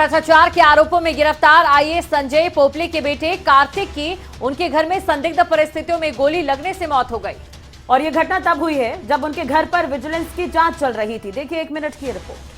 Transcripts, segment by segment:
भ्रष्टाचार के आरोपों में गिरफ्तार आईएएस संजय पोपले के बेटे कार्तिक की उनके घर में संदिग्ध परिस्थितियों में गोली लगने से मौत हो गई। और यह घटना तब हुई है जब उनके घर पर विजिलेंस की जांच चल रही थी। देखिए 1 मिनट की रिपोर्ट।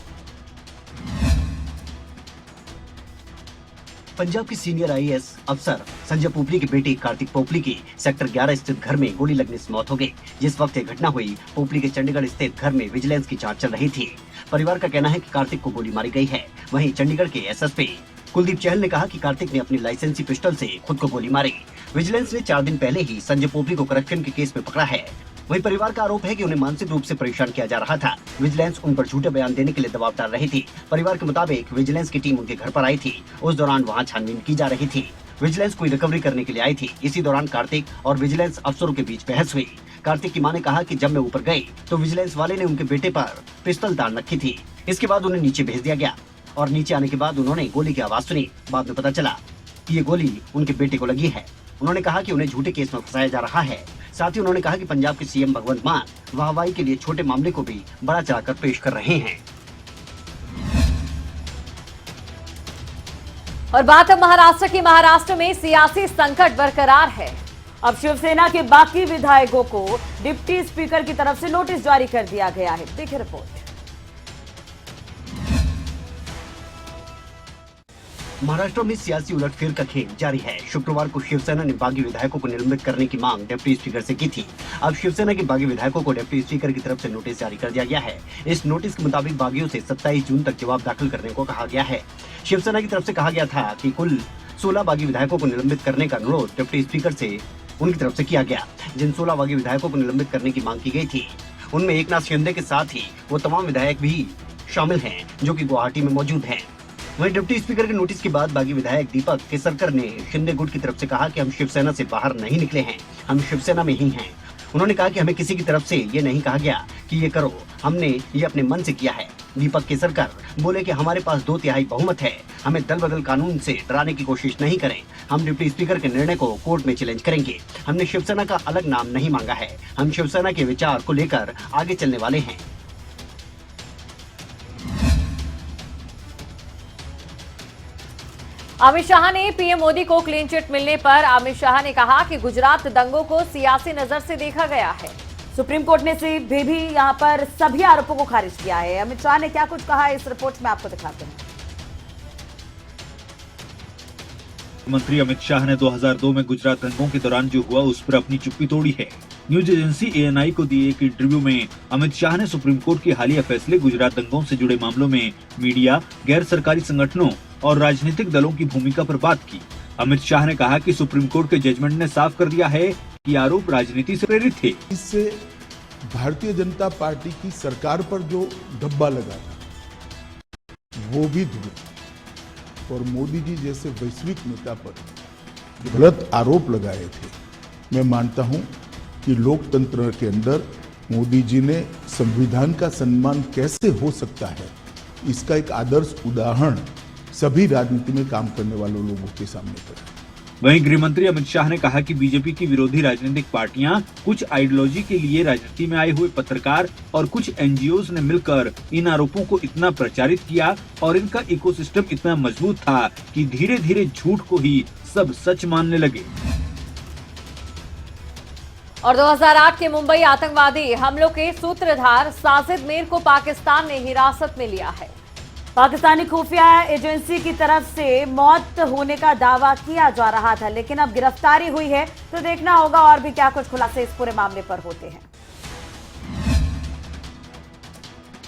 पंजाब के सीनियर आईएएस अफसर संजय पोपली के बेटे कार्तिक पोपली की सेक्टर 11 स्थित घर में गोली लगने से मौत हो गई। जिस वक्त ये घटना हुई, पोपली के चंडीगढ़ स्थित घर में विजिलेंस की जांच चल रही थी। परिवार का कहना है कि कार्तिक को गोली मारी गई है। वहीं चंडीगढ़ के एसएसपी कुलदीप चहल ने कहा कि कार्तिक ने अपनी लाइसेंसी पिस्टल से खुद को गोली मारी। विजिलेंस ने 4 दिन पहले ही संजय पोपली को करप्शन के केस में पकड़ा है। वहीं परिवार का आरोप है कि उन्हें मानसिक रूप से परेशान किया जा रहा था। विजिलेंस उन पर झूठे बयान देने के लिए दबाव डाल रही थी। परिवार के मुताबिक विजिलेंस की टीम उनके घर पर आई थी। उस दौरान वहां छानबीन की जा रही थी। विजिलेंस कोई रिकवरी करने के लिए आई थी। इसी दौरान कार्तिक और विजिलेंस अफसरों के बीच बहस हुई। कार्तिक की मां ने कहा कि जब मैं ऊपर गई तो विजिलेंस वाले ने उनके बेटे पर पिस्तौल तान रखी थी। इसके बाद उन्हें नीचे भेज दिया गया और नीचे आने के बाद उन्होंने गोली की आवाज सुनी। बाद में पता चला कि ये गोली उनके बेटे को लगी है। उन्होंने कहा कि उन्हें झूठे केस में फंसाया जा रहा है। साथ ही उन्होंने कहा कि पंजाब के सीएम भगवंत मान वाहवाही के लिए छोटे मामले को भी बड़ा चढ़ाकर पेश कर रहे हैं। और बात अब महाराष्ट्र की। महाराष्ट्र में सियासी संकट बरकरार है। अब शिवसेना के बाकी विधायकों को डिप्टी स्पीकर की तरफ से नोटिस जारी कर दिया गया है। देखिए रिपोर्ट। महाराष्ट्र में सियासी उलटफेर का खेल जारी है। शुक्रवार को शिवसेना ने बागी विधायकों को निलंबित करने की मांग डिप्टी स्पीकर से की थी। अब शिवसेना के बागी विधायकों को डिप्टी स्पीकर की तरफ से नोटिस जारी कर दिया गया है। इस नोटिस के मुताबिक बागियों से 27 जून तक जवाब दाखिल करने को कहा गया है। शिवसेना की तरफ से कहा गया था कि कुल 16 बागी विधायकों को निलंबित करने का अनुरोध डिप्टी स्पीकर से उनकी तरफ से किया गया। जिन 16 बागी विधायकों को निलंबित करने की मांग की गई थी, उनमें एकनाथ शिंदे के साथ ही वो तमाम विधायक भी शामिल हैं जो कि गुवाहाटी में मौजूद हैं। वहीं डिप्टी स्पीकर के नोटिस के बाद बागी विधायक दीपक केसरकर ने शिंदे गुट की तरफ से कहा कि हम शिवसेना से बाहर नहीं निकले हैं, हम शिवसेना में ही हैं। उन्होंने कहा कि हमें किसी की तरफ से ये नहीं कहा गया कि ये करो, हमने ये अपने मन से किया है। दीपक केसरकर बोले कि हमारे पास 2/3 बहुमत है, हमें दल बदल कानून से डराने की कोशिश नहीं करें। हम डिप्टी स्पीकर के निर्णय को कोर्ट में चैलेंज करेंगे। हमने शिवसेना का अलग नाम नहीं मांगा है, हम शिवसेना के विचार को लेकर आगे चलने वाले हैं। अमित शाह ने पीएम मोदी को क्लीन चिट मिलने पर अमित शाह ने कहा कि गुजरात दंगों को सियासी नजर से देखा गया है। सुप्रीम कोर्ट ने भी यहां पर सभी आरोपों को खारिज किया है। अमित शाह ने क्या कुछ कहा है, इस रिपोर्ट में आपको दिखाते हैं। मंत्री अमित शाह ने 2002 में गुजरात दंगों के दौरान जो हुआ उस पर अपनी चुप्पी तोड़ी है। न्यूज एजेंसी एएनआई को दिए एक इंटरव्यू में अमित शाह ने सुप्रीम कोर्ट के हालिया फैसले, गुजरात दंगों से जुड़े मामलों में मीडिया, गैर सरकारी संगठनों और राजनीतिक दलों की भूमिका पर बात की। अमित शाह ने कहा कि सुप्रीम कोर्ट के जजमेंट ने साफ कर दिया है कि आरोप राजनीति से प्रेरित थे। इससे भारतीय जनता पार्टी की सरकार पर जो डब्बा लगा था वो भी धुल और मोदी जी जैसे वैश्विक नेता पर जो गलत आरोप लगाए थे, मैं मानता हूं कि लोकतंत्र के अंदर मोदी जी ने संविधान का सम्मान कैसे हो सकता है, इसका एक आदर्श उदाहरण सभी राजनीति में काम करने वाले लोगों के सामने पर। वहीं गृह मंत्री अमित शाह ने कहा कि बीजेपी की विरोधी राजनीतिक पार्टियां, कुछ आइडियोलॉजी के लिए राजनीति में आए हुए पत्रकार और कुछ एनजीओज ने मिलकर इन आरोपों को इतना प्रचारित किया और इनका इकोसिस्टम इतना मजबूत था कि धीरे धीरे झूठ को ही सब सच मानने लगे। और 2008 के मुंबई आतंकवादी हमलों के सूत्रधार साजिद मीर को पाकिस्तान ने हिरासत में लिया है। पाकिस्तानी खुफिया एजेंसी की तरफ से मौत होने का दावा किया जा रहा था, लेकिन अब गिरफ्तारी हुई है तो देखना होगा और भी क्या कुछ खुलासे इस पूरे मामले पर होते हैं।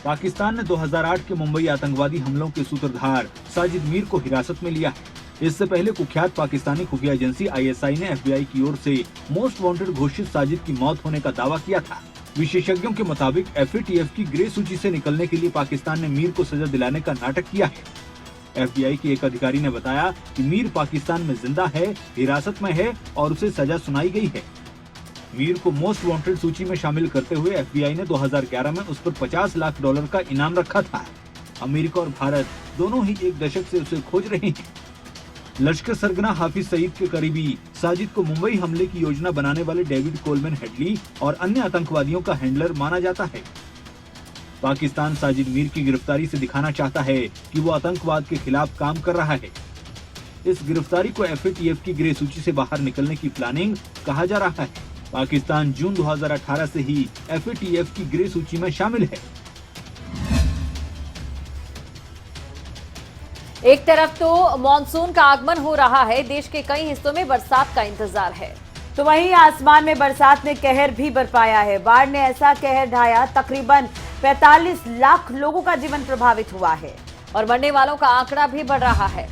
पाकिस्तान ने 2008 के मुंबई आतंकवादी हमलों के सूत्रधार साजिद मीर को हिरासत में लिया है। इससे पहले कुख्यात पाकिस्तानी खुफिया एजेंसी आईएसआई ने एफबीआई की ओर से मोस्ट वांटेड घोषित साजिद की मौत होने का दावा किया था। विशेषज्ञों के मुताबिक एफएटीएफ की ग्रे सूची से निकलने के लिए पाकिस्तान ने मीर को सजा दिलाने का नाटक किया है। एफबीआई के एक अधिकारी ने बताया कि मीर पाकिस्तान में जिंदा है, हिरासत में है और उसे सजा सुनाई गई है। मीर को मोस्ट वांटेड सूची में शामिल करते हुए एफबीआई ने 2011 में उस पर $50 लाख का इनाम रखा था। अमेरिका और भारत दोनों ही एक दशक से उसे खोज रहे हैं। लश्कर सरगना हाफिज सईद के करीबी साजिद को मुंबई हमले की योजना बनाने वाले डेविड कोलमैन हेडली और अन्य आतंकवादियों का हैंडलर माना जाता है। पाकिस्तान साजिद मीर की गिरफ्तारी से दिखाना चाहता है कि वो आतंकवाद के खिलाफ काम कर रहा है। इस गिरफ्तारी को FATF की ग्रे सूची से बाहर निकलने की प्लानिंग कहा जा रहा है। पाकिस्तान जून 2018 से ही FATF की ग्रे सूची में शामिल है। एक तरफ तो मॉनसून का आगमन हो रहा है, देश के कई हिस्सों में बरसात का इंतजार है, तो वहीं आसमान में बरसात ने कहर भी बरपाया है। बाढ़ ने ऐसा कहर ढाया, तकरीबन 45 लाख लोगों का जीवन प्रभावित हुआ है और मरने वालों का आंकड़ा भी बढ़ रहा है।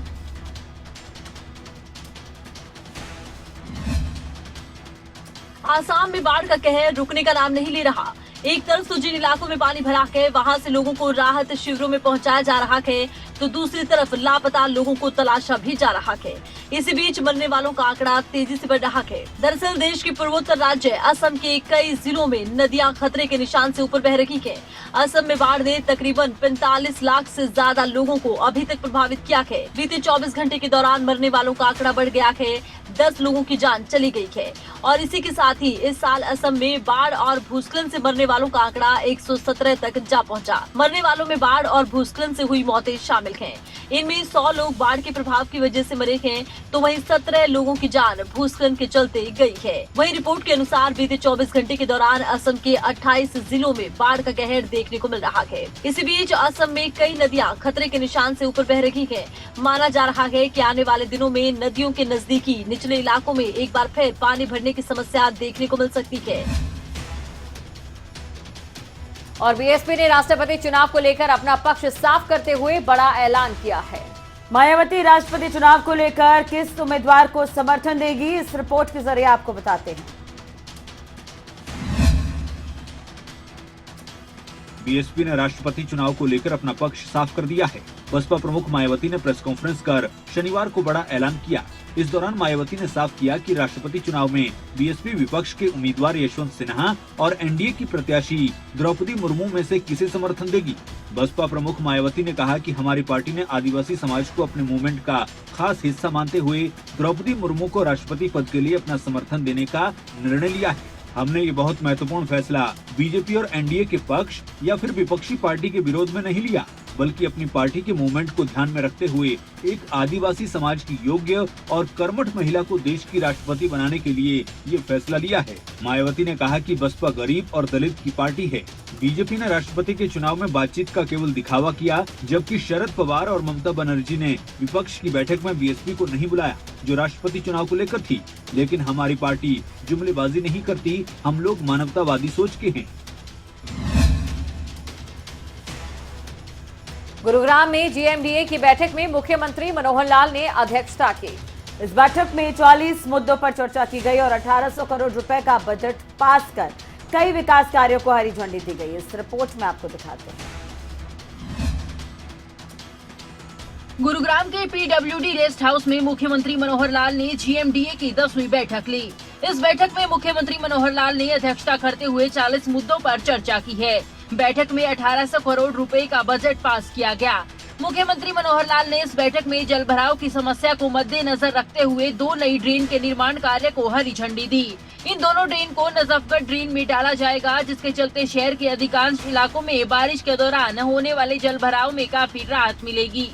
आसाम में बाढ़ का कहर रुकने का नाम नहीं ले रहा। एक तरफ तो जिन इलाकों में पानी भरा है वहां से लोगों को राहत शिविरों में पहुंचाया जा रहा है, तो दूसरी तरफ लापता लोगों को तलाशा भी जा रहा है। इसी बीच मरने वालों का आंकड़ा तेजी से बढ़ रहा है। दरअसल देश के पूर्वोत्तर राज्य असम के कई जिलों में नदियां खतरे के निशान से ऊपर बह रही है। असम में बाढ़ ने तकरीबन 45 लाख से ज्यादा लोगों को अभी तक प्रभावित किया है। बीते 24 घंटे के दौरान मरने वालों का आंकड़ा बढ़ गया है, 10 लोगों की जान चली गई है। और इसी के साथ ही इस साल असम में बाढ़ और भूस्खलन से मरने वालों का आंकड़ा 117 तक जा पहुंचा। मरने वालों में बाढ़ और भूस्खलन से हुई मौतें शामिल हैं। इनमें 100 लोग बाढ़ के प्रभाव की वजह से मरे हैं, तो वहीं 17 लोगों की जान भूस्खलन के चलते गई है। वहीं रिपोर्ट के अनुसार बीते 24 घंटे के दौरान असम के 28 जिलों में बाढ़ का कहर देखने को मिल रहा है। इसी बीच असम में कई नदियां खतरे के निशान से ऊपर बह रही हैं। माना जा रहा है कि आने वाले दिनों में नदियों के नजदीकी निचले इलाकों में एक बार फिर पानी भरने की समस्या देखने को मिल सकती है। और बीएसपी ने राष्ट्रपति चुनाव को लेकर अपना पक्ष साफ करते हुए बड़ा ऐलान किया है। मायावती राष्ट्रपति चुनाव को लेकर किस उम्मीदवार को समर्थन देगी, इस रिपोर्ट के जरिए आपको बताते हैं। बीएसपी ने राष्ट्रपति चुनाव को लेकर अपना पक्ष साफ कर दिया है। बसपा प्रमुख मायावती ने प्रेस कॉन्फ्रेंस कर शनिवार को बड़ा ऐलान किया। इस दौरान मायावती ने साफ किया कि राष्ट्रपति चुनाव में बीएसपी विपक्ष के उम्मीदवार यशवंत सिन्हा और एनडीए की प्रत्याशी द्रौपदी मुर्मू में से किसे समर्थन देगी। बसपा प्रमुख मायावती ने कहा कि हमारी पार्टी ने आदिवासी समाज को अपने मूवमेंट का खास हिस्सा मानते हुए द्रौपदी मुर्मू को राष्ट्रपति पद के लिए अपना समर्थन देने का निर्णय लिया है। हमने ये बहुत महत्वपूर्ण फैसला बीजेपी और एनडीए के पक्ष या फिर विपक्षी पार्टी के विरोध में नहीं लिया, बल्कि अपनी पार्टी के मूवमेंट को ध्यान में रखते हुए एक आदिवासी समाज की योग्य और कर्मठ महिला को देश की राष्ट्रपति बनाने के लिए ये फैसला लिया है। मायावती ने कहा कि बसपा गरीब और दलित की पार्टी है। बीजेपी ने राष्ट्रपति के चुनाव में बातचीत का केवल दिखावा किया, जबकि शरद पवार और ममता बनर्जी ने विपक्ष की बैठक में बीएसपी को नहीं बुलाया, जो राष्ट्रपति चुनाव को लेकर थी। लेकिन हमारी पार्टी जुमलेबाजी नहीं करती, हम लोग मानवतावादी सोच के हैं। गुरुग्राम में जीएमडीए की बैठक में मुख्यमंत्री मनोहर लाल ने अध्यक्षता की। इस बैठक में 44 मुद्दों पर चर्चा की गई और 1800 करोड़ रुपए का बजट पास कर कई विकास कार्यों को हरी झंडी दी गई। इस रिपोर्ट में आपको दिखाते हैं। गुरुग्राम के पीडब्ल्यूडी रेस्ट हाउस में मुख्यमंत्री मनोहर लाल ने जीएमडीए की 10वीं बैठक ली। इस बैठक में मुख्यमंत्री मनोहर लाल ने अध्यक्षता करते हुए 40 मुद्दों पर चर्चा की है। बैठक में 1800 करोड़ रुपए का बजट पास किया गया। मुख्यमंत्री मनोहर लाल ने इस बैठक में जल भराव की समस्या को मद्देनजर रखते हुए 2 नई ड्रेन के निर्माण कार्य को हरी झंडी दी। इन दोनों ड्रेन को नजफगढ़ ड्रेन में डाला जाएगा, जिसके चलते शहर के अधिकांश इलाकों में बारिश के दौरान होने वाले जल भराव में काफी राहत मिलेगी।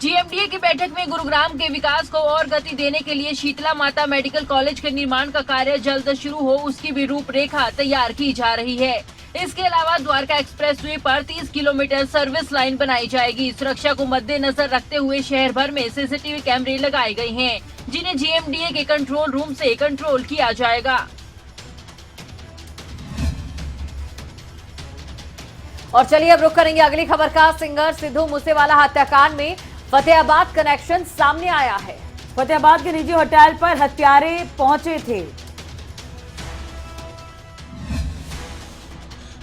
जीएमडीए की बैठक में गुरुग्राम के विकास को और गति देने के लिए शीतला माता मेडिकल कॉलेज के निर्माण का कार्य जल्द शुरू हो, उसकी भी रूपरेखा तैयार की जा रही है। इसके अलावा द्वारका एक्सप्रेसवे पर 30 किलोमीटर सर्विस लाइन बनाई जाएगी। सुरक्षा को मद्देनजर रखते हुए शहर भर में सीसीटीवी कैमरे लगाए गए हैं, जिन्हें जीएमडीए के कंट्रोल रूम से कंट्रोल किया जाएगा। और चलिए अब रुक करेंगे अगली खबर का। सिंगर सिद्धू मूसेवाला हत्याकांड में फतेहाबाद कनेक्शन सामने आया है। फतेहाबाद के निजी होटल पर हत्यारे पहुंचे थे।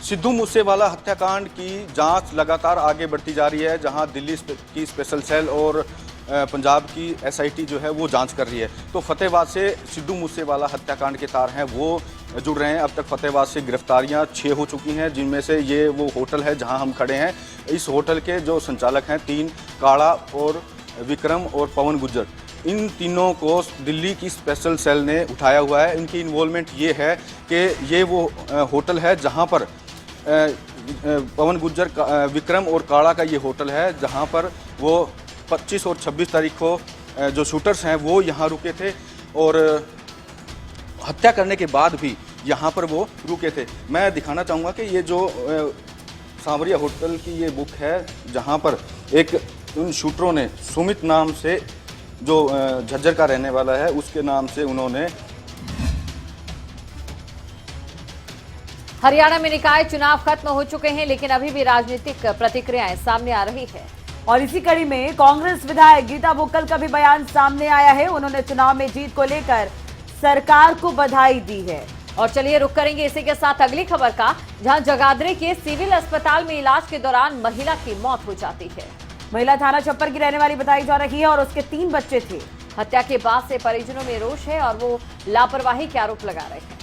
सिद्धू मूसेवाला हत्याकांड की जांच लगातार आगे बढ़ती जा रही है, जहां दिल्ली की स्पेशल सेल और पंजाब की एसआईटी जो है वो जांच कर रही है। तो फतेहाबाद से सिद्धू मूसेवाला हत्याकांड के तार हैं वो जुड़ रहे हैं। अब तक फतेहाबाद से गिरफ्तारियां 6 हो चुकी हैं, जिनमें से ये वो होटल है जहां हम खड़े हैं। इस होटल के जो संचालक हैं 3, काड़ा और विक्रम और पवन गुज्जर, इन तीनों को दिल्ली की स्पेशल सेल ने उठाया हुआ है। इनकी इन्वॉल्वमेंट ये है कि ये वो होटल है जहाँ पर पवन गुज्जर विक्रम और काड़ा का ये होटल है, जहाँ पर वो 25 और 26 तारीख को जो शूटर्स हैं वो यहाँ रुके थे और हत्या करने के बाद भी यहाँ पर वो रुके थे। मैं दिखाना चाहूँगा कि ये जो सांवरिया होटल की ये बुक है, जहाँ पर एक उन शूटरों ने सुमित नाम से, जो झज्जर का रहने वाला है, उसके नाम से उन्होंने। हरियाणा में निकाय चुनाव खत्म हो चुके हैं, लेकिन अभी भी राजनीतिक प्रतिक्रियाएं सामने आ रही है। और इसी कड़ी में कांग्रेस विधायक गीता बुक्कल का भी बयान सामने आया है। उन्होंने चुनाव में जीत को लेकर सरकार को बधाई दी है। और चलिए रुक करेंगे इसी के साथ अगली खबर का, जहां जगाधरी के सिविल अस्पताल में इलाज के दौरान महिला की मौत हो जाती है। महिला थाना छप्पर की रहने वाली बताई जा रही है और उसके 3 बच्चे थे। हत्या के बाद से परिजनों में रोष है और वो लापरवाही के आरोप लगा रहे हैं।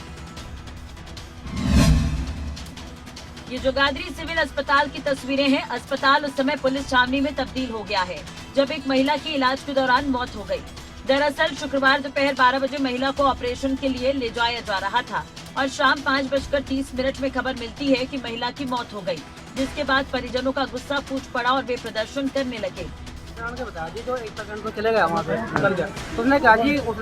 ये जगाधरी सिविल अस्पताल की तस्वीरें हैं। अस्पताल उस समय पुलिस छावनी में तब्दील हो गया है जब एक महिला की इलाज के दौरान मौत हो गई। दरअसल शुक्रवार दोपहर 12 बजे महिला को ऑपरेशन के लिए ले जाया जा रहा था और शाम 5:30 में खबर मिलती है कि महिला की मौत हो गई, जिसके बाद परिजनों का गुस्सा फूट पड़ा और वे प्रदर्शन करने लगे। बता दी तो 1 सेकंड को चले गया वहाँ पे, निकल गया। उसने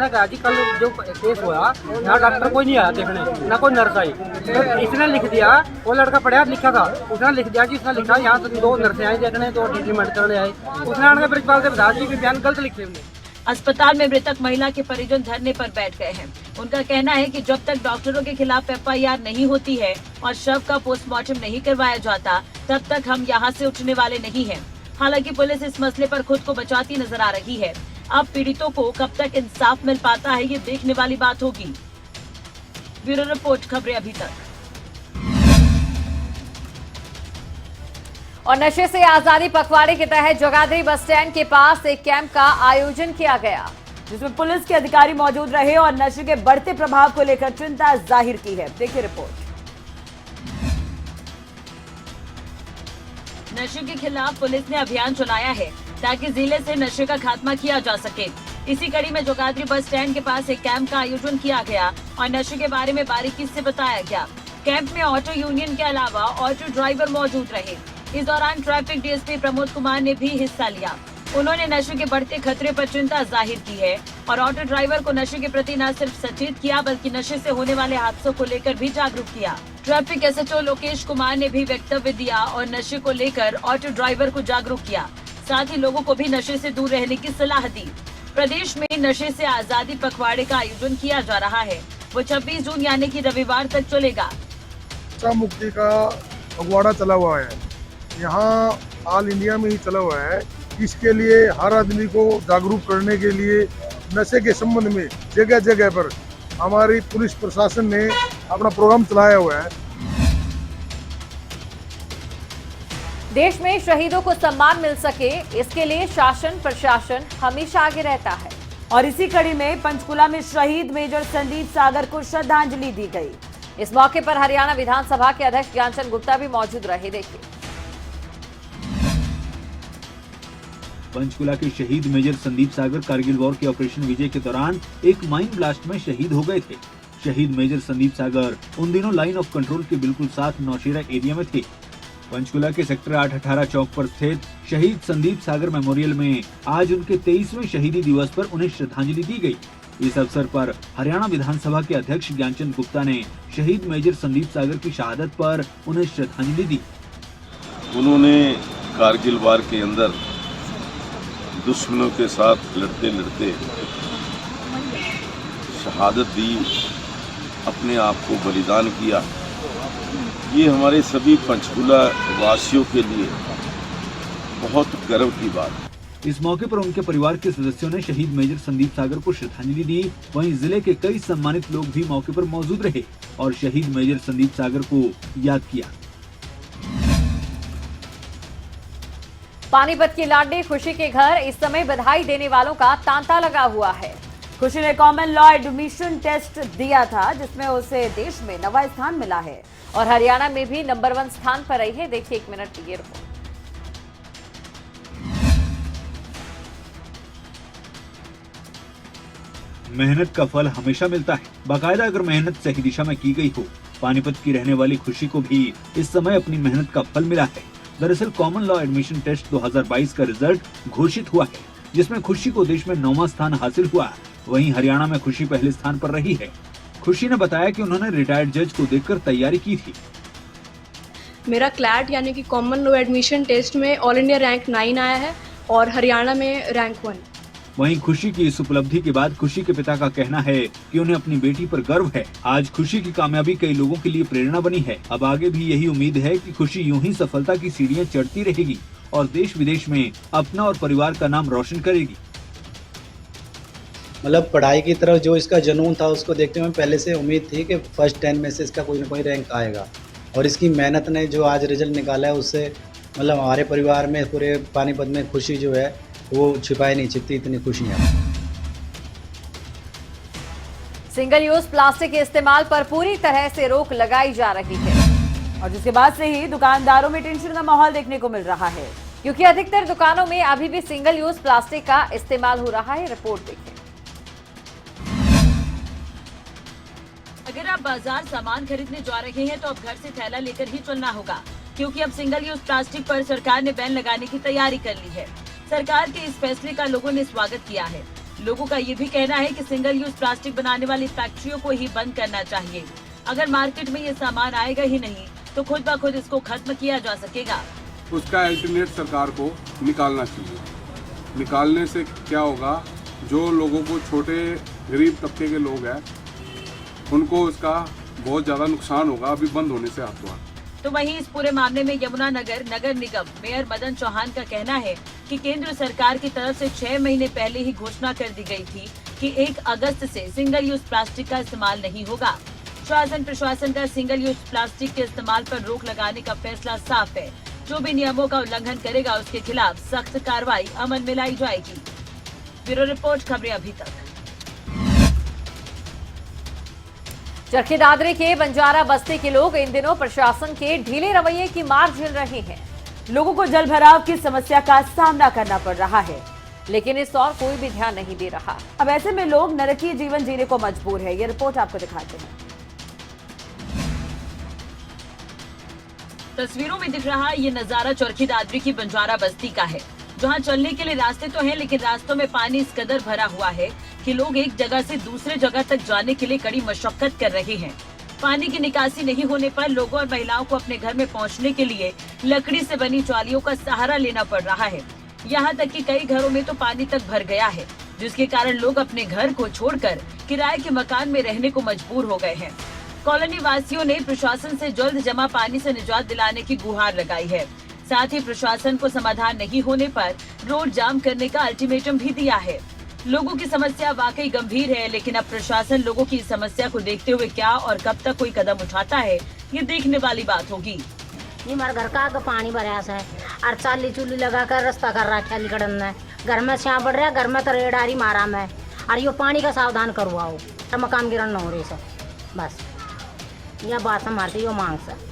कहा जी कल जो केस हुआ यहाँ डॉक्टर कोई नहीं आया देखने, ना कोई नर्स आई। तो इसने लिख दिया, वो लड़का पढ़ा लिखा था, उसने लिख दिया कि इसने लिखा यहाँ तो 2 नर्सें आई देखने, 2 ट्रीटमेंट करने आई। उसने आने प्रिंसिपल से बता दी कि बयान गलत लिखे हमने। अस्पताल में मृतक महिला के परिजन धरने पर बैठ गए हैं। उनका कहना है कि जब तक डॉक्टरों के खिलाफ FIR नहीं होती है और शव का पोस्टमार्टम नहीं करवाया जाता, तब तक हम यहाँ से उठने वाले नहीं हैं। हालांकि पुलिस इस मसले पर खुद को बचाती नजर आ रही है। अब पीड़ितों को कब तक इंसाफ मिल पाता है, ये देखने वाली बात होगी। ब्यूरो रिपोर्ट, खबरें अभी तक। और नशे से आजादी पखवाड़े के तहत जगाधरी बस स्टैंड के पास एक कैंप का आयोजन किया गया, जिसमें पुलिस के अधिकारी मौजूद रहे और नशे के बढ़ते प्रभाव को लेकर चिंता जाहिर की है। देखिए रिपोर्ट। नशे के खिलाफ पुलिस ने अभियान चलाया है ताकि जिले से नशे का खात्मा किया जा सके। इसी कड़ी में जगाधरी बस स्टैंड के पास एक कैंप का आयोजन किया गया और नशे के बारे में बारीकी से बताया गया। कैंप में ऑटो यूनियन के अलावा ऑटो ड्राइवर मौजूद रहे। इस दौरान ट्रैफिक DSP प्रमोद कुमार ने भी हिस्सा लिया। उन्होंने नशे के बढ़ते खतरे पर चिंता जाहिर की है और ऑटो ड्राइवर को नशे के प्रति न सिर्फ सचेत किया, बल्कि नशे से होने वाले हादसों को लेकर भी जागरूक किया। ट्रैफिक SHO लोकेश कुमार ने भी वक्तव्य दिया और नशे को लेकर ऑटो ड्राइवर को जागरूक किया। साथ ही लोगों को भी नशे से दूर रहने की सलाह दी। प्रदेश में नशे से आजादी पखवाड़े का आयोजन किया जा रहा है। वो 26 जून यानी कि रविवार तक चलेगा। नशा मुक्ति का पखवाड़ा चला हुआ है, यहाँ ऑल इंडिया में ही चला हुआ है। इसके लिए हर आदमी को जागरूक करने के लिए नशे के संबंध में जगह जगह पर हमारी पुलिस प्रशासन ने अपना प्रोग्राम चलाया हुआ है। देश में शहीदों को सम्मान मिल सके, इसके लिए शासन प्रशासन हमेशा आगे रहता है। और इसी कड़ी में पंचकुला में शहीद मेजर संदीप सागर को श्रद्धांजलि दी गई। इस मौके पर हरियाणा विधानसभा के अध्यक्ष ज्ञानचंद गुप्ता भी मौजूद रहे। देखिए। पंचकुला के शहीद मेजर संदीप सागर कारगिल वॉर के ऑपरेशन विजय के दौरान एक माइन ब्लास्ट में शहीद हो गए थे। शहीद मेजर संदीप सागर उन दिनों लाइन ऑफ कंट्रोल के बिल्कुल साथ नौशेरा एरिया में थे। पंचकुला के सेक्टर 8-18 चौक पर स्थित शहीद संदीप सागर मेमोरियल में आज उनके 23वें शहीदी दिवस पर उन्हें श्रद्धांजलि दी गई। इस अवसर पर हरियाणा विधानसभा के अध्यक्ष ज्ञानचंद गुप्ता ने शहीद मेजर संदीप सागर की शहादत पर उन्हें श्रद्धांजलि दी। उन्होंने कारगिल वार के अंदर दुश्मनों के साथ लड़ते लड़ते शहादत दी, अपने आप को बलिदान किया। ये हमारे सभी पंचकुला वासियों के लिए बहुत गर्व की बात है। इस मौके पर उनके परिवार के सदस्यों ने शहीद मेजर संदीप सागर को श्रद्धांजलि दी। वहीं जिले के कई सम्मानित लोग भी मौके पर मौजूद रहे और शहीद मेजर संदीप सागर को याद किया। पानीपत की लाडली खुशी के घर इस समय बधाई देने वालों का तांता लगा हुआ है। खुशी ने कॉमन लॉ एडमिशन टेस्ट दिया था, जिसमें उसे देश में 9वां स्थान मिला है और हरियाणा में भी नंबर 1 स्थान पर रही है। देखिए 1 मिनट ये रिपोर्ट। मेहनत का फल हमेशा मिलता है, बाकायदा अगर मेहनत सही दिशा में की गई हो पानीपत की रहने वाली खुशी को भी इस समय अपनी मेहनत का फल मिला है। दरअसल कॉमन लॉ एडमिशन टेस्ट 2022 का रिजल्ट घोषित हुआ है, जिसमें खुशी को देश में 9वां स्थान हासिल हुआ। वहीं हरियाणा में खुशी पहले स्थान पर रही है। खुशी ने बताया कि उन्होंने रिटायर्ड जज को देखकर तैयारी की थी। मेरा क्लैट यानी कि कॉमन लॉ एडमिशन टेस्ट में ऑल इंडिया रैंक 9 आया है और हरियाणा में रैंक 1। वहीं खुशी की इस उपलब्धि के बाद खुशी के पिता का कहना है कि उन्हें अपनी बेटी पर गर्व है। आज खुशी की कामयाबी कई लोगों के लिए प्रेरणा बनी है। अब आगे भी यही उम्मीद है कि खुशी यूं ही सफलता की सीढ़ियां चढ़ती रहेगी और देश विदेश में अपना और परिवार का नाम रोशन करेगी। मतलब पढ़ाई की तरफ जो इसका जुनून था उसको देखते हुए पहले से उम्मीद थी कि फर्स्ट 10 में से इसका कोई ना कोई रैंक आएगा और इसकी मेहनत ने जो आज रिजल्ट निकाला है उससे मतलब हमारे परिवार में पूरे पानीपत में खुशी जो है वो छिपाई नहीं सकती, इतनी खुशी है। सिंगल यूज प्लास्टिक के इस्तेमाल पर पूरी तरह से रोक लगाई जा रही है और जिसके बाद से ही दुकानदारों में टेंशन का माहौल देखने को मिल रहा है, क्योंकि अधिकतर दुकानों में अभी भी सिंगल यूज प्लास्टिक का इस्तेमाल हो रहा है। रिपोर्ट देखिए। अगर आप बाजार सामान खरीदने जा रहे हैं तो अब घर से थैला लेकर ही चलना होगा, क्योंकि अब सिंगल यूज प्लास्टिक पर सरकार ने बैन लगाने की तैयारी कर ली है। सरकार के इस फैसले का लोगों ने स्वागत किया है। लोगों का ये भी कहना है कि सिंगल यूज प्लास्टिक बनाने वाली फैक्ट्रियों को ही बंद करना चाहिए। अगर मार्केट में ये सामान आएगा ही नहीं तो खुद ब खुद इसको खत्म किया जा सकेगा। उसका अल्टरनेट सरकार को निकालना चाहिए। निकालने से क्या होगा, जो लोगों को छोटे गरीब तबके के लोग हैं उनको इसका बहुत ज़्यादा नुकसान होगा अभी बंद होने से हाथों हाथ। तो वहीं इस पूरे मामले में यमुनानगर नगर निगम मेयर मदन चौहान का कहना है कि केंद्र सरकार की तरफ से 6 महीने पहले ही घोषणा कर दी गई थी कि 1 अगस्त से सिंगल यूज प्लास्टिक का इस्तेमाल नहीं होगा। शासन प्रशासन का सिंगल यूज प्लास्टिक के इस्तेमाल पर रोक लगाने का फैसला साफ है। जो भी नियमों का उल्लंघन करेगा उसके खिलाफ सख्त कार्रवाई अमल में लाई जाएगी। ब्यूरो रिपोर्ट, खबरें अभी तक। चरखी दादरी के बंजारा बस्ती के लोग इन दिनों प्रशासन के ढीले रवैये की मार झेल रहे हैं। लोगों को जल भराव की समस्या का सामना करना पड़ रहा है, लेकिन इस और कोई भी ध्यान नहीं दे रहा। अब ऐसे में लोग नरकीय जीवन जीने को मजबूर है। ये रिपोर्ट आपको दिखाते हैं। तस्वीरों में दिख रहा ये नजारा चरखी दादरी की बंजारा बस्ती का है, जहां चलने के लिए रास्ते तो हैं, लेकिन रास्तों में पानी इस कदर भरा हुआ है कि लोग एक जगह से दूसरे जगह तक जाने के लिए कड़ी मशक्कत कर रहे हैं। पानी की निकासी नहीं होने पर लोगों और महिलाओं को अपने घर में पहुंचने के लिए लकड़ी से बनी ट्रॉलियों का सहारा लेना पड़ रहा है। यहाँ तक कि कई घरों में तो पानी तक भर गया है, जिसके कारण लोग अपने घर को छोड़कर किराए के मकान में रहने को मजबूर हो गए हैं। कॉलोनी वासियों ने प्रशासन से जल्द जमा पानी से निजात दिलाने की गुहार लगाई है। साथ ही प्रशासन को समाधान नहीं होने पर रोड जाम करने का अल्टीमेटम भी दिया है। लोगों की समस्या वाकई गंभीर है, लेकिन अब प्रशासन लोगों की समस्या को देखते हुए क्या और कब तक कोई कदम उठाता है, ये देखने वाली बात होगी। ये हमारे घर का पानी भरा है और चाली चूली लगा कर रास्ता कर रहा है निकलना। घर में छाँ बढ़ रहा है, घर में तो रेडारी मारा मैं और ये पानी का सावधान करवाओ, मकान गिरन न हो रही सर। बस यह बात हमारी यो मांग सर।